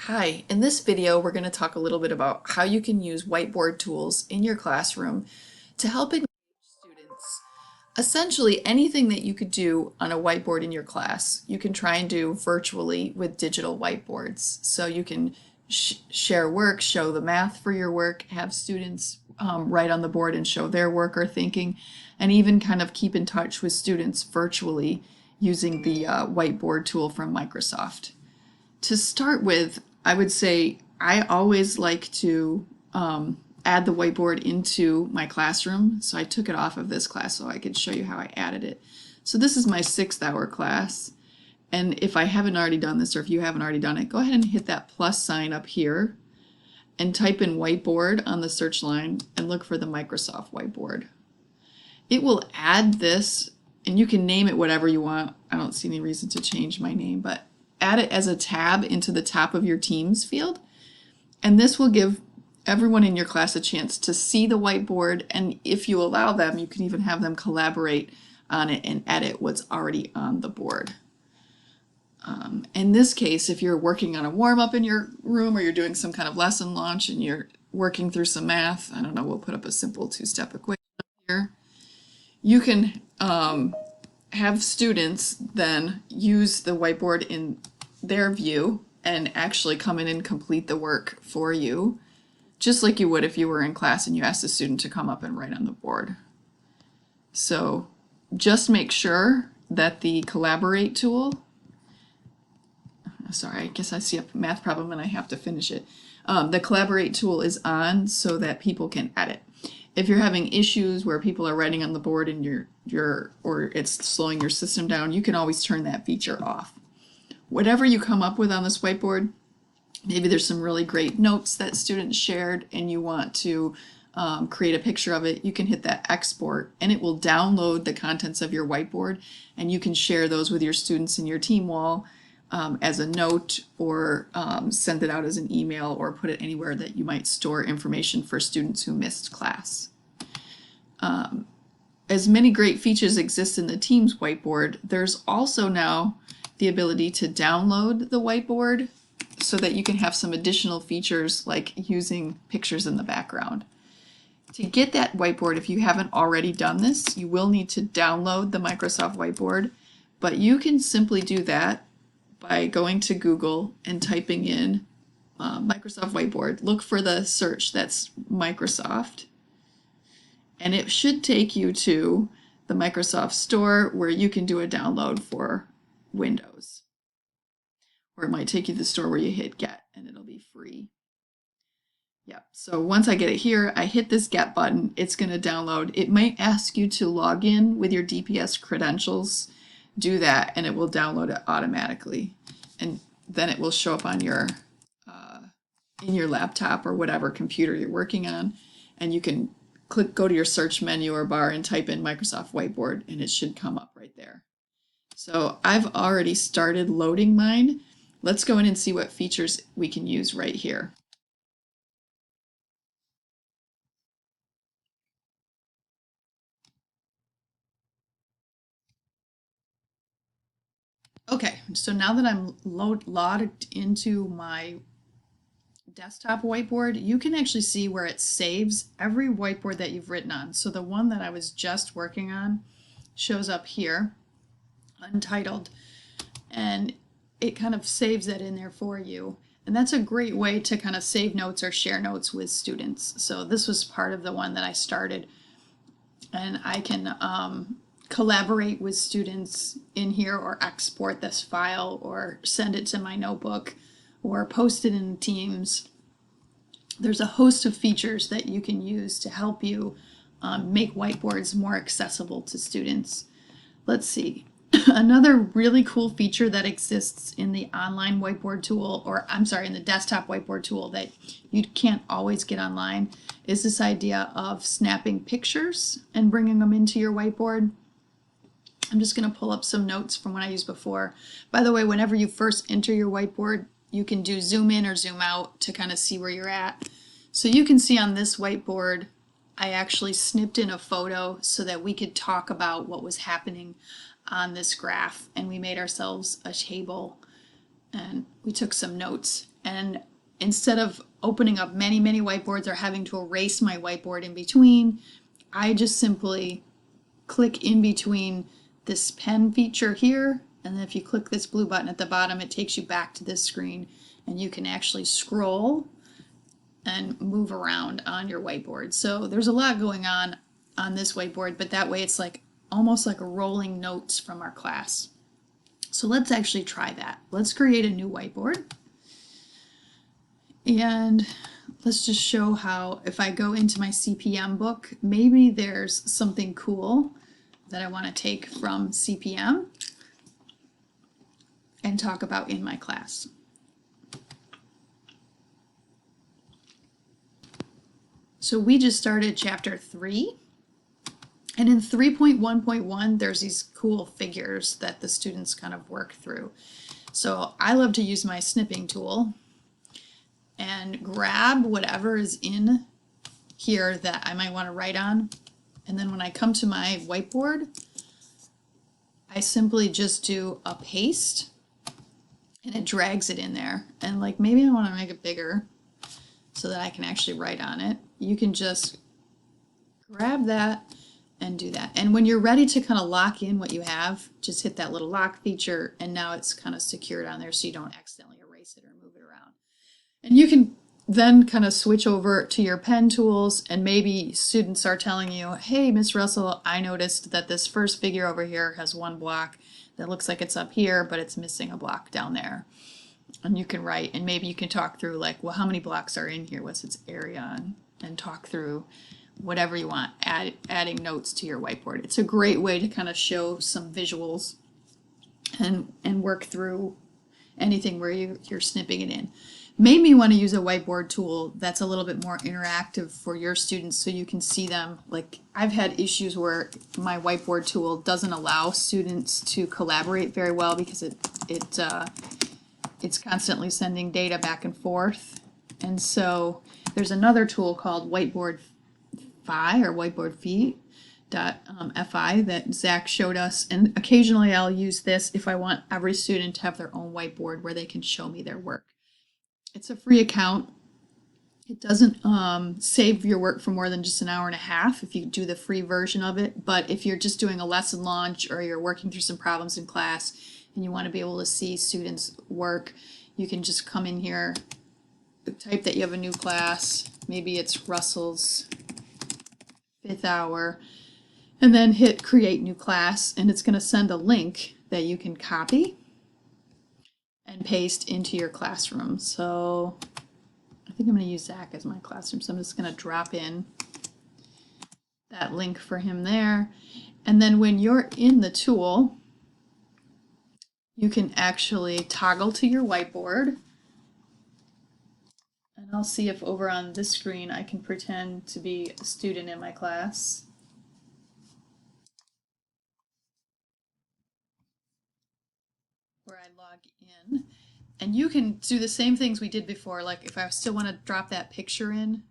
Hi, in this video we're going to talk a little bit about how you can use whiteboard tools in your classroom to help engage students. Essentially anything that you could do on a whiteboard in your class, you can try and do virtually with digital whiteboards. So you can share work, show the math for your work, have students write on the board and show their work or thinking, and even kind of keep in touch with students virtually using the whiteboard tool from Microsoft. To start with, I would say I always like to add the whiteboard into my classroom. So I took it off of this class so I could show you how I added it. So this is my 6th hour class. And if I haven't already done this, or if you haven't already done it, go ahead and hit that plus sign up here and type in whiteboard on the search line and look for the Microsoft whiteboard. It will add this, and you can name it whatever you want. I don't see any reason to change my name, but add it as a tab into the top of your Teams field, and this will give everyone in your class a chance to see the whiteboard, and if you allow them, you can even have them collaborate on it and edit what's already on the board. In this case, if you're working on a warm-up in your room or you're doing some kind of lesson launch and you're working through some math, I don't know, we'll put up a simple two-step equation here. You can have students then use the whiteboard in their view and actually come in and complete the work for you, just like you would if you were in class and you asked a student to come up and write on the board. So just make sure that the Collaborate tool, sorry, I guess I see a math problem and I have to finish it. The Collaborate tool is on so that people can edit. If you're having issues where people are writing on the board and or it's slowing your system down, you can always turn that feature off. Whatever you come up with on this whiteboard, maybe there's some really great notes that students shared and you want to create a picture of it, you can hit that export and it will download the contents of your whiteboard, and you can share those with your students in your team wall as a note, or send it out as an email, or put it anywhere that you might store information for students who missed class. As many great features exist in the Teams whiteboard, there's also now the ability to download the whiteboard so that you can have some additional features like using pictures in the background. To get that whiteboard, if you haven't already done this, you will need to download the Microsoft whiteboard, but you can simply do that by going to Google and typing in Microsoft Whiteboard. Look for the search that's Microsoft, and it should take you to the Microsoft Store where you can do a download for Windows. Or it might take you to the store where you hit Get and it'll be free. Yep, so once I get it here, I hit this Get button, it's going to download. It might ask you to log in with your DPS credentials. Do that and it will download it automatically, and then it will show up on your in your laptop or whatever computer you're working on, and you can go to your search menu or bar and type in Microsoft Whiteboard and it should come up right there. So I've already started loading mine. Let's go in and see what features we can use right here. Okay, so now that I'm logged into my desktop whiteboard, you can actually see where it saves every whiteboard that you've written on. So the one that I was just working on shows up here, Untitled, and it kind of saves that in there for you. And that's a great way to kind of save notes or share notes with students. So this was part of the one that I started, and I can collaborate with students in here, or export this file, or send it to my notebook, or post it in Teams. There's a host of features that you can use to help you make whiteboards more accessible to students. Let's see. Another really cool feature that exists in the online whiteboard tool, or I'm sorry, in the desktop whiteboard tool that you can't always get online, is this idea of snapping pictures and bringing them into your whiteboard. I'm just going to pull up some notes from what I used before. By the way, whenever you first enter your whiteboard, you can do zoom in or zoom out to kind of see where you're at. So you can see on this whiteboard, I actually snipped in a photo so that we could talk about what was happening on this graph, and we made ourselves a table and we took some notes. And instead of opening up many whiteboards or having to erase my whiteboard in between, I just simply click in between this pen feature here, and then if you click this blue button at the bottom, it takes you back to this screen, and you can actually scroll and move around on your whiteboard. So there's a lot going on this whiteboard, but that way it's like almost like a rolling notes from our class. So let's actually try that. Let's create a new whiteboard. And let's just show how, if I go into my CPM book, maybe there's something cool that I want to take from CPM and talk about in my class. So we just started chapter 3, and in 3.1.1 there's these cool figures that the students kind of work through. So I love to use my snipping tool and grab whatever is in here that I might want to write on, and then when I come to my whiteboard, I simply just do a paste and it drags it in there. And like maybe I want to make it bigger so that I can actually write on it. You can just grab that and do that. And when you're ready to kind of lock in what you have, just hit that little lock feature, and now it's kind of secured on there so you don't accidentally erase it or move it around. And you can then kind of switch over to your pen tools, and maybe students are telling you, hey, Miss Russell, I noticed that this first figure over here has one block that looks like it's up here, but it's missing a block down there. And you can write, and maybe you can talk through like, well, how many blocks are in here? What's its area? And talk through whatever you want, adding notes to your whiteboard. It's a great way to kind of show some visuals and work through anything where you're snipping it in. Made me want to use a whiteboard tool that's a little bit more interactive for your students so you can see them. Like I've had issues where my whiteboard tool doesn't allow students to collaborate very well because it's constantly sending data back and forth. And so there's another tool called Whiteboard Fi or Whiteboard Fi that Zach showed us, and occasionally I'll use this if I want every student to have their own whiteboard where they can show me their work. It's a free account. It doesn't save your work for more than just an hour and a half if you do the free version of it, but if you're just doing a lesson launch or you're working through some problems in class and you want to be able to see students' work, you can just come in here, type that you have a new class, maybe it's Russell's 5th hour, and then hit create new class, and it's going to send a link that you can copy and paste into your classroom. So I think I'm going to use Zach as my classroom, so I'm just going to drop in that link for him there. And then when you're in the tool, you can actually toggle to your whiteboard. And I'll see if over on this screen I can pretend to be a student in my class. Where I log in. And you can do the same things we did before, like if I still want to drop that picture in.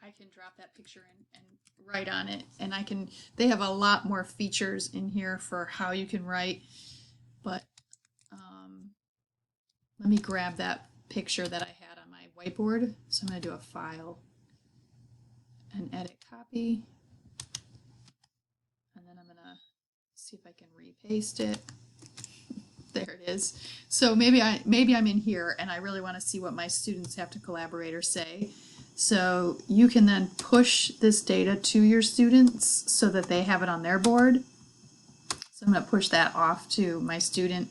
I can drop that picture in and write on it. And they have a lot more features in here for how you can write. But let me grab that picture that I had on my whiteboard. So I'm going to do a file and edit copy. And then I'm going to see if I can repaste it. There it is. So maybe I'm in here and I really want to see what my students have to collaborate or say. So you can then push this data to your students so that they have it on their board. So I'm going to push that off to my student,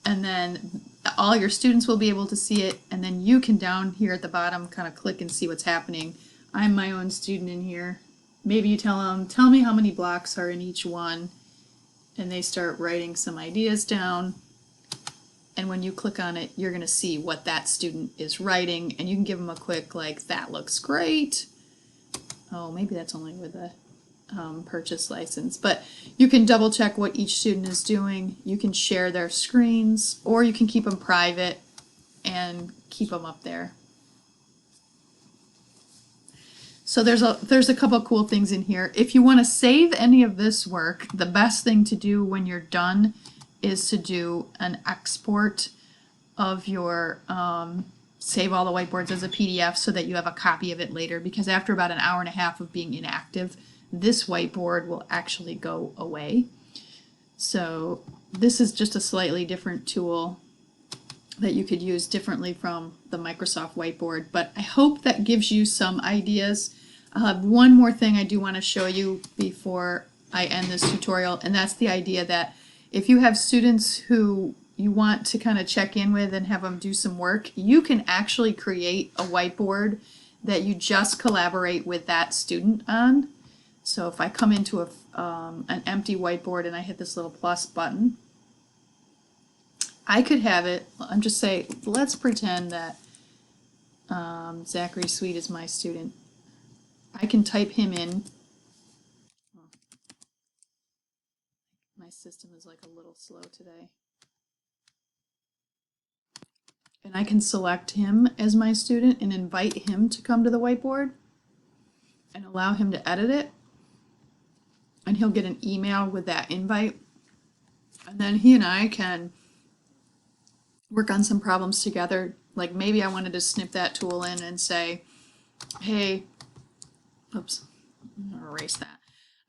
and then all your students will be able to see it, and then you can down here at the bottom kind of click and see what's happening. I'm my own student in here. Maybe you tell them, tell me how many blocks are in each one, and they start writing some ideas down. And when you click on it, you're going to see what that student is writing, and you can give them a quick, like, that looks great. Oh, maybe that's only with a purchase license, but you can double check what each student is doing. You can share their screens, or you can keep them private and keep them up there. So there's a couple cool things in here. If you want to save any of this work, the best thing to do when you're done is to do an export of your save all the whiteboards as a PDF so that you have a copy of it later, because after about an hour and a half of being inactive, this whiteboard will actually go away. So this is just a slightly different tool that you could use differently from the Microsoft Whiteboard, but I hope that gives you some ideas. I'll have one more thing I do want to show you before I end this tutorial, and that's the idea that if you have students who you want to kind of check in with and have them do some work, you can actually create a whiteboard that you just collaborate with that student on. So if I come into an empty whiteboard and I hit this little plus button, I could have it, I'm just saying, let's pretend that Zachary Sweet is my student. I can type him in. My system is like a little slow today. And I can select him as my student and invite him to come to the whiteboard and allow him to edit it. And he'll get an email with that invite. And then he and I can work on some problems together. Like maybe I wanted to snip that tool in and say, hey, oops, I'm gonna erase that.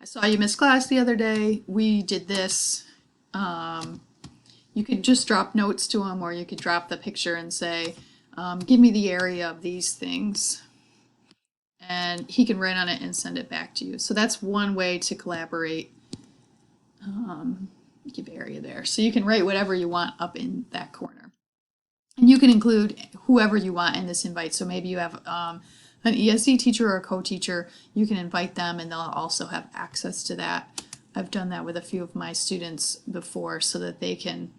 I saw you missed class the other day. We did this. You could just drop notes to him, or you could drop the picture and say, give me the area of these things. And he can write on it and send it back to you. So that's one way to collaborate. Give area there. So you can write whatever you want up in that corner. And you can include whoever you want in this invite. So maybe you have an ESE teacher or a co-teacher. You can invite them and they'll also have access to that. I've done that with a few of my students before so that they can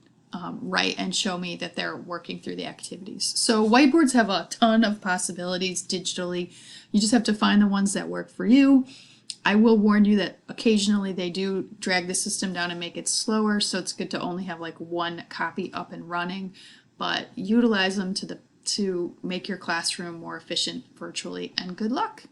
write and show me that they're working through the activities. So whiteboards have a ton of possibilities digitally. You just have to find the ones that work for you. I will warn you that occasionally they do drag the system down and make it slower, so it's good to only have like one copy up and running, but utilize them to make your classroom more efficient virtually, and good luck.